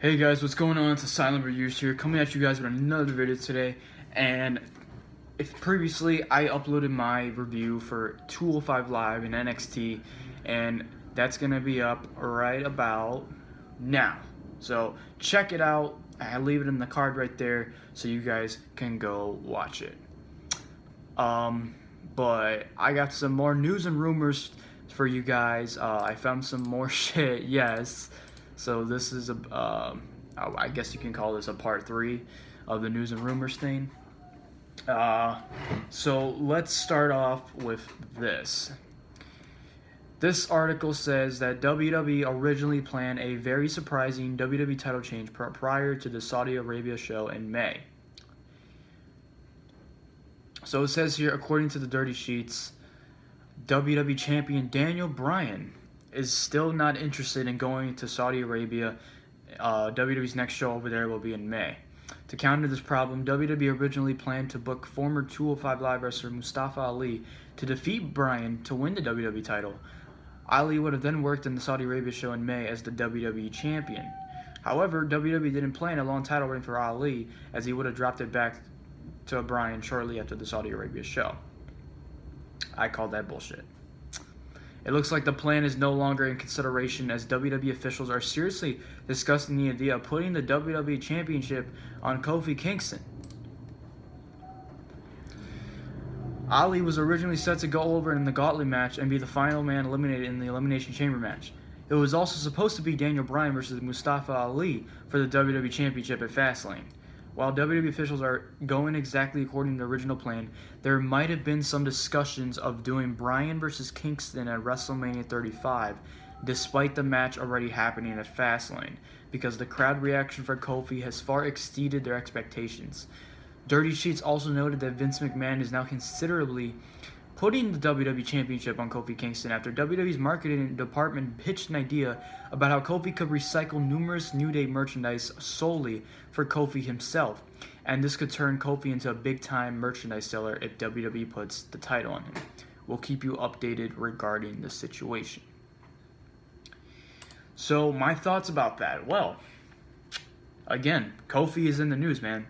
Hey guys, what's going on? It's Silent Reviews here, coming at you guys with another video today. And if previously I uploaded my review for 205 Live in NXT, and that's gonna be up right about now. So check it out. I leave it in the card right there so you guys can go watch it. But I got some more news and rumors for you guys. I found some more shit, yes. So this is I guess you can call this a part 3 of the news and rumors thing. So let's start off with this. This article says that WWE originally planned a very surprising WWE title change prior to the Saudi Arabia show in May. So it says here, according to the Dirty Sheets, WWE Champion Daniel Bryan is still not interested in going to Saudi Arabia. WWE's next show over there will be in May. To counter this problem, WWE originally planned to book former 205 Live wrestler Mustafa Ali to defeat Bryan to win the WWE title. Ali would have then worked in the Saudi Arabia show in May as the WWE Champion. However, WWE didn't plan a long title reign for Ali, as he would have dropped it back to Bryan shortly after the Saudi Arabia show. I call that bullshit. It looks like the plan is no longer in consideration, as WWE officials are seriously discussing the idea of putting the WWE Championship on Kofi Kingston. Ali was originally set to go over in the Gauntlet match and be the final man eliminated in the Elimination Chamber match. It was also supposed to be Daniel Bryan versus Mustafa Ali for the WWE Championship at Fastlane. While WWE officials are going exactly according to the original plan, there might have been some discussions of doing Bryan versus Kingston at WrestleMania 35, despite the match already happening at Fastlane, because the crowd reaction for Kofi has far exceeded their expectations. Dirty Sheets also noted that Vince McMahon is now considerably putting the WWE Championship on Kofi Kingston after WWE's marketing department pitched an idea about how Kofi could recycle numerous New Day merchandise solely for Kofi himself, and this could turn Kofi into a big-time merchandise seller if WWE puts the title on him. We'll keep you updated regarding the situation. So, my thoughts about that. Well, again, Kofi is in the news, man.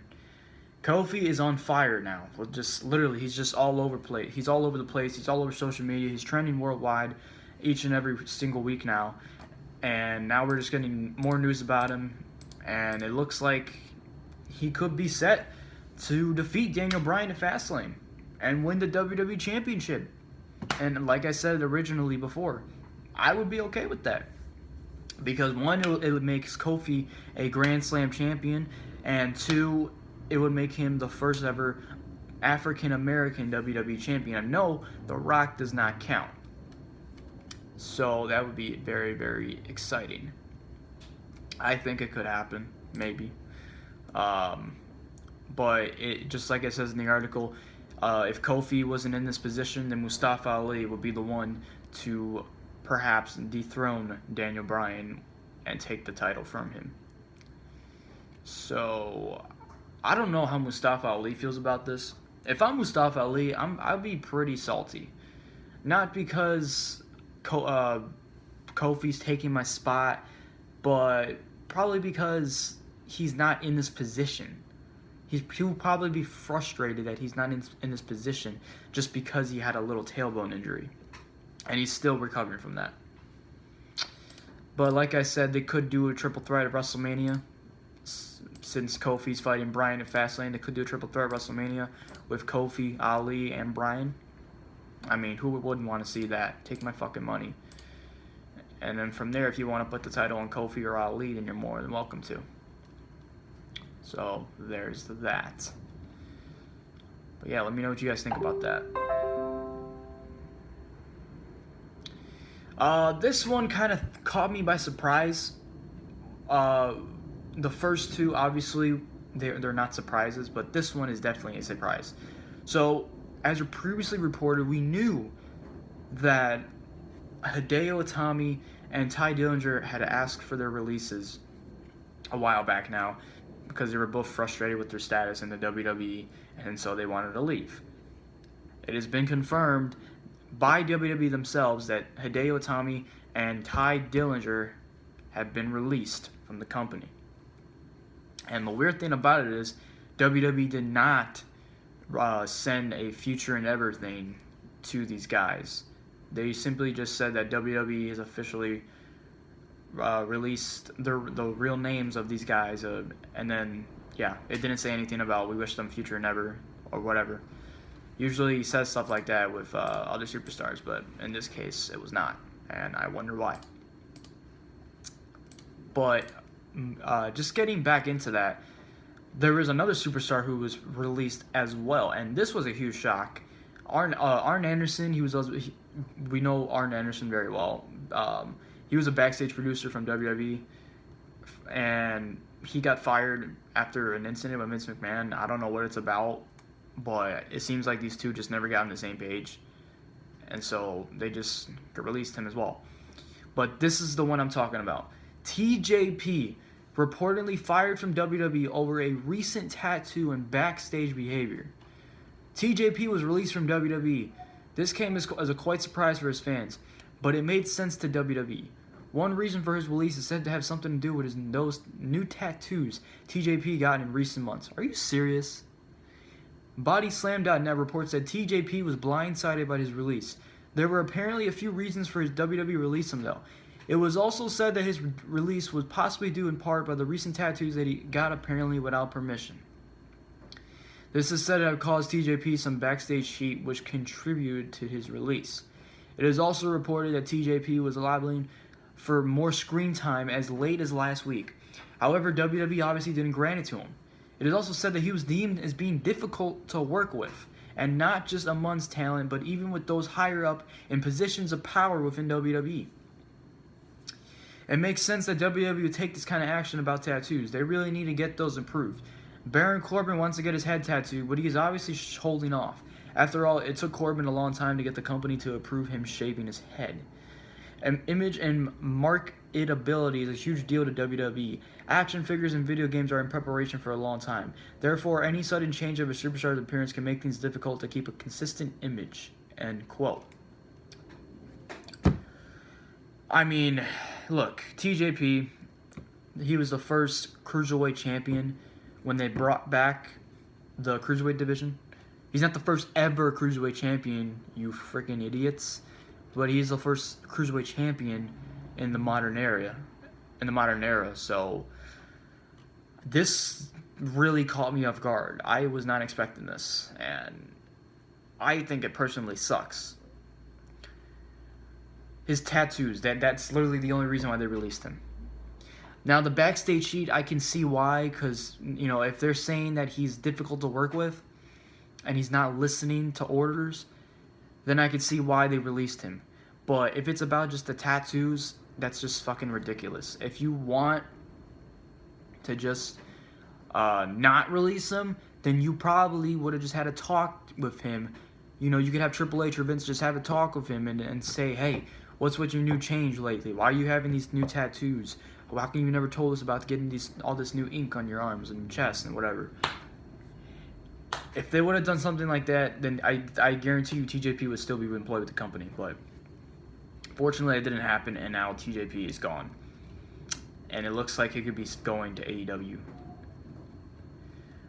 Kofi is on fire now. Just literally, he's just all over the place. He's all over the place. He's all over social media. He's trending worldwide each and every single week now. And now we're just getting more news about him. And it looks like he could be set to defeat Daniel Bryan at Fastlane and win the WWE Championship. And like I said originally before, I would be okay with that. Because one, it would make Kofi a Grand Slam champion. And two, it would make him the first ever African-American WWE champion. I know The Rock does not count. So that would be very, very exciting. I think it could happen, maybe. But it, just like it says in the article, if Kofi wasn't in this position, then Mustafa Ali would be the one to perhaps dethrone Daniel Bryan and take the title from him. So I don't know how Mustafa Ali feels about this. If I'm Mustafa Ali, I'd be pretty salty. Not because Kofi's taking my spot, but probably because he's not in this position. He will probably be frustrated that he's not in this position just because he had a little tailbone injury. And he's still recovering from that. But like I said, they could do a triple threat at WrestleMania. Since Kofi's fighting Bryan at Fastlane, they could do a triple threat at WrestleMania with Kofi, Ali, and Bryan. I mean, who wouldn't want to see that? Take my fucking money. And then from there, if you want to put the title on Kofi or Ali, then you're more than welcome to. So, there's that. But yeah, let me know what you guys think about that. This one kind of caught me by surprise. The first two, obviously, they're not surprises, but this one is definitely a surprise. So, as previously reported, we knew that Hideo Itami and Ty Dillinger had asked for their releases a while back now because they were both frustrated with their status in the WWE, and so they wanted to leave. It has been confirmed by WWE themselves that Hideo Itami and Ty Dillinger have been released from the company. And the weird thing about it is WWE did not send a future and ever thing to these guys. They simply just said that WWE has officially released the real names of these guys, and then yeah, it didn't say anything about we wish them future and ever or whatever. Usually he says stuff like that with other superstars, but in this case it was not, and I wonder why. But just getting back into that, there was another superstar who was released as well, and this was a huge shock. Arn Anderson, we know Arn Anderson very well. He was a backstage producer from WWE, and he got fired after an incident with Vince McMahon. I don't know what it's about, but it seems like these two just never got on the same page, and so they just released him as well. But this is the one I'm talking about. TJP reportedly fired from WWE over a recent tattoo and backstage behavior. TJP was released from WWE. This came as a quite surprise for his fans, but it made sense to WWE. One reason for his release is said to have something to do with those new tattoos TJP got in recent months. Are you serious? BodySlam.net reports that TJP was blindsided by his release. There were apparently a few reasons for his WWE release him though. It was also said that his release was possibly due in part by the recent tattoos that he got apparently without permission. This is said to have caused TJP some backstage heat which contributed to his release. It is also reported that TJP was lobbying for more screen time as late as last week. However, WWE obviously didn't grant it to him. It is also said that he was deemed as being difficult to work with, and not just amongst talent, but even with those higher up in positions of power within WWE. It makes sense that WWE would take this kind of action about tattoos. They really need to get those improved. Baron Corbin wants to get his head tattooed, but he is obviously holding off. After all, it took Corbin a long time to get the company to approve him shaving his head. Image and marketability is a huge deal to WWE. Action figures and video games are in preparation for a long time. Therefore, any sudden change of a superstar's appearance can make things difficult to keep a consistent image. End quote. I mean, look, TJP, he was the first Cruiserweight champion when they brought back the Cruiserweight division. He's not the first ever Cruiserweight champion, you freaking idiots, but he's the first Cruiserweight champion in the modern era. So this really caught me off guard. I was not expecting this, and I think it personally sucks. His tattoos, that's literally the only reason why they released him. Now, the backstage sheet, I can see why, because, you know, if they're saying that he's difficult to work with and he's not listening to orders, then I could see why they released him. But if it's about just the tattoos, that's just fucking ridiculous. If you want to just not release him, then you probably would have just had a talk with him. You know, you could have Triple H or Vince just have a talk with him and say, hey, what's with your new change lately? Why are you having these new tattoos? How come you never told us about getting all this new ink on your arms and chest and whatever? If they would have done something like that, then I guarantee you TJP would still be employed with the company. But fortunately, it didn't happen, and now TJP is gone. And it looks like he could be going to AEW.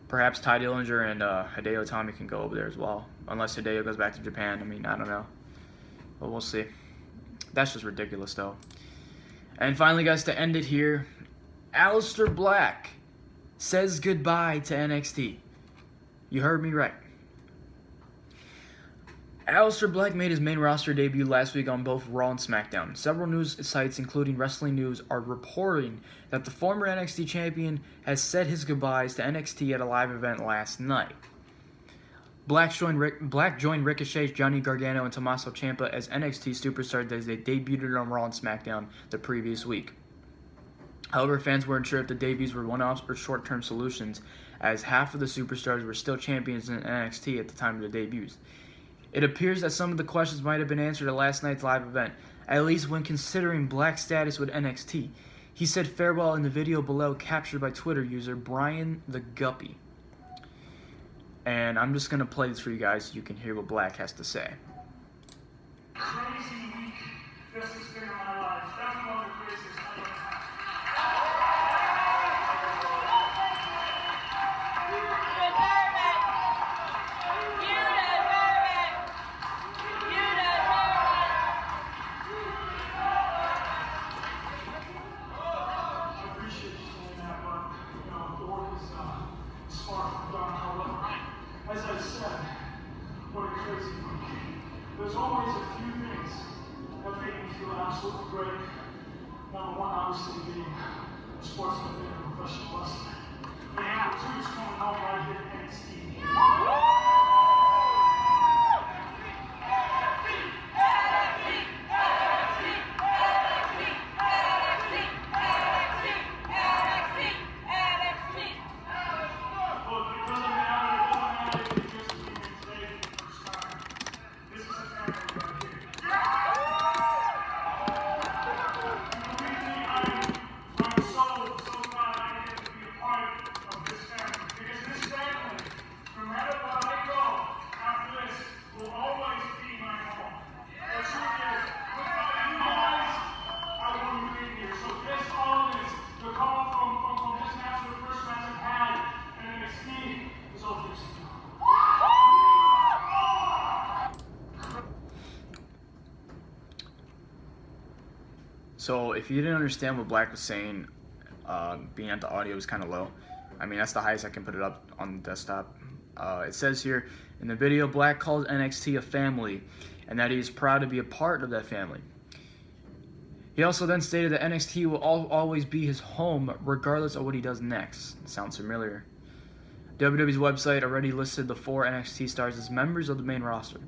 Perhaps Ty Dillinger and Hideo Itami can go over there as well. Unless Hideo goes back to Japan. I mean, I don't know. But we'll see. That's just ridiculous, though. And finally, guys, to end it here, Aleister Black says goodbye to NXT. You heard me right. Aleister Black made his main roster debut last week on both Raw and SmackDown. Several news sites, including Wrestling News, are reporting that the former NXT champion has said his goodbyes to NXT at a live event last night. Black joined Ricochet, Johnny Gargano, and Tommaso Ciampa as NXT superstars as they debuted on Raw and SmackDown the previous week. However, fans weren't sure if the debuts were one-offs or short-term solutions, as half of the superstars were still champions in NXT at the time of the debuts. It appears that some of the questions might have been answered at last night's live event, at least when considering Black's status with NXT. He said farewell in the video below, captured by Twitter user Brian the Guppy. And I'm just going to play this for you guys so you can hear what Black has to say. Crazy week. Best experience of my life. Definitely one of the craziest I've ever had. obviously being a sportsman, being a professional wrestler. And number two is coming home right here at NXT. So if you didn't understand what Black was saying, being that the audio was kind of low, I mean, that's the highest I can put it up on the desktop. It says here, in the video, Black calls NXT a family, and that he is proud to be a part of that family. He also then stated that NXT will always be his home, regardless of what he does next. Sounds familiar. WWE's website already listed the 4 NXT stars as members of the main roster.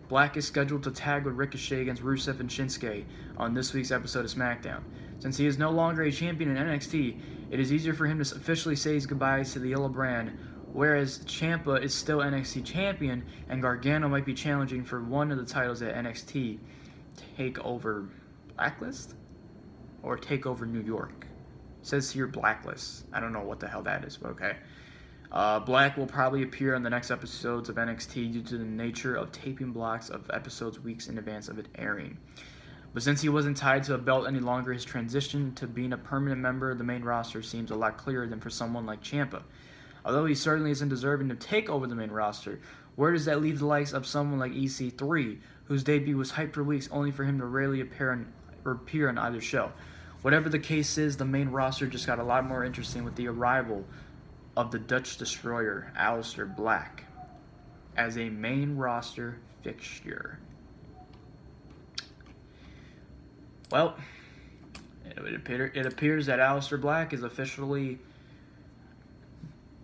Black is scheduled to tag with Ricochet against Rusev and Shinsuke on this week's episode of SmackDown. Since he is no longer a champion in NXT, it is easier for him to officially say his goodbyes to the yellow brand, whereas Ciampa is still NXT champion and Gargano might be challenging for one of the titles at NXT TakeOver Blacklist? Or TakeOver New York. It says here Blacklist. I don't know what the hell that is, but okay. Black will probably appear on the next episodes of NXT due to the nature of taping blocks of episodes weeks in advance of it airing. But since he wasn't tied to a belt any longer, his transition to being a permanent member of the main roster seems a lot clearer than for someone like Ciampa. Although he certainly isn't deserving to take over the main roster, where does that leave the likes of someone like EC3, whose debut was hyped for weeks only for him to rarely appear on either show? Whatever the case is, the main roster just got a lot more interesting with the arrival of the Dutch Destroyer, Aleister Black, as a main roster fixture. Well, it appears that Aleister Black is officially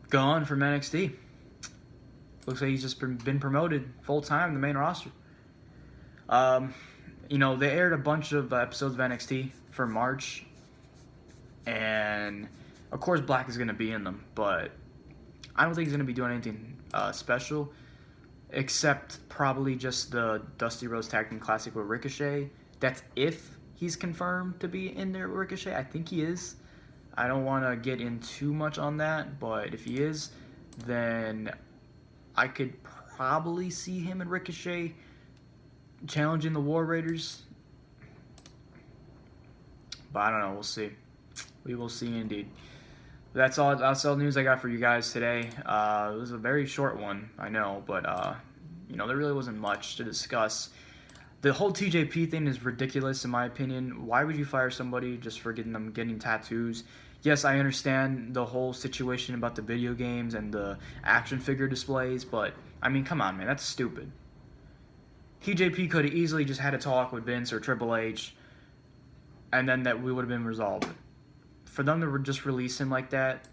gone from NXT. Looks like he's just been promoted full-time in the main roster. You know, they aired a bunch of episodes of NXT for March, and of course Black is going to be in them, but I don't think he's going to be doing anything special, except probably just the Dusty Rhodes Tag Team Classic with Ricochet. That's if he's confirmed to be in there with Ricochet. I think he is. I don't want to get in too much on that, but if he is, then I could probably see him and Ricochet challenging the War Raiders. But I don't know. We'll see. We will see indeed. That's all the news I got for you guys today. It was a very short one, I know, but you know, there really wasn't much to discuss. The whole TJP thing is ridiculous in my opinion. Why would you fire somebody just for getting tattoos? Yes, I understand the whole situation about the video games and the action figure displays, but I mean, come on, man, that's stupid. TJP could have easily just had a talk with Vince or Triple H, and then that we would have been resolved. For them to just release him like that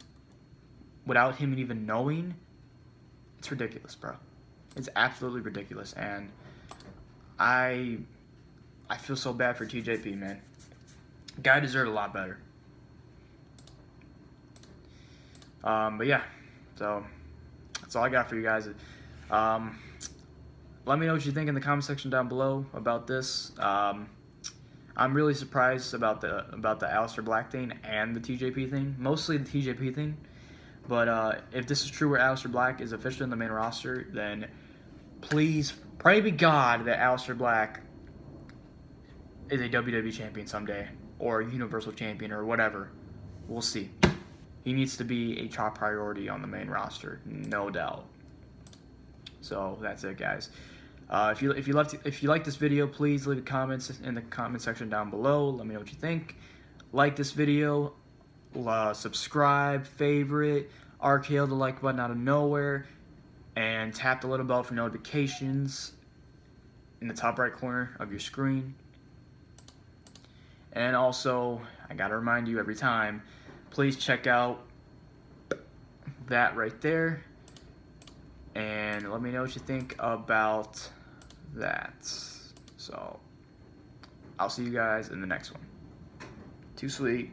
without him even knowing, it's ridiculous, bro. It's absolutely ridiculous, and I feel so bad for TJP, man. Guy deserved a lot better. But yeah, so that's all I got for you guys. Let me know what you think in the comment section down below about this. I'm really surprised about the Aleister Black thing and the TJP thing, mostly the TJP thing. But if this is true where Aleister Black is officially in the main roster, then please pray to God that Aleister Black is a WWE champion someday, or a Universal champion, or whatever. We'll see. He needs to be a top priority on the main roster, no doubt. So that's it, guys. If you like this video, please leave comments in the comment section down below. Let me know what you think. Like this video, subscribe, favorite, RKO the like button out of nowhere, and tap the little bell for notifications in the top right corner of your screen. And also, I gotta remind you every time, please check out that right there. And let me know what you think about that. So, I'll see you guys in the next one. Too sweet.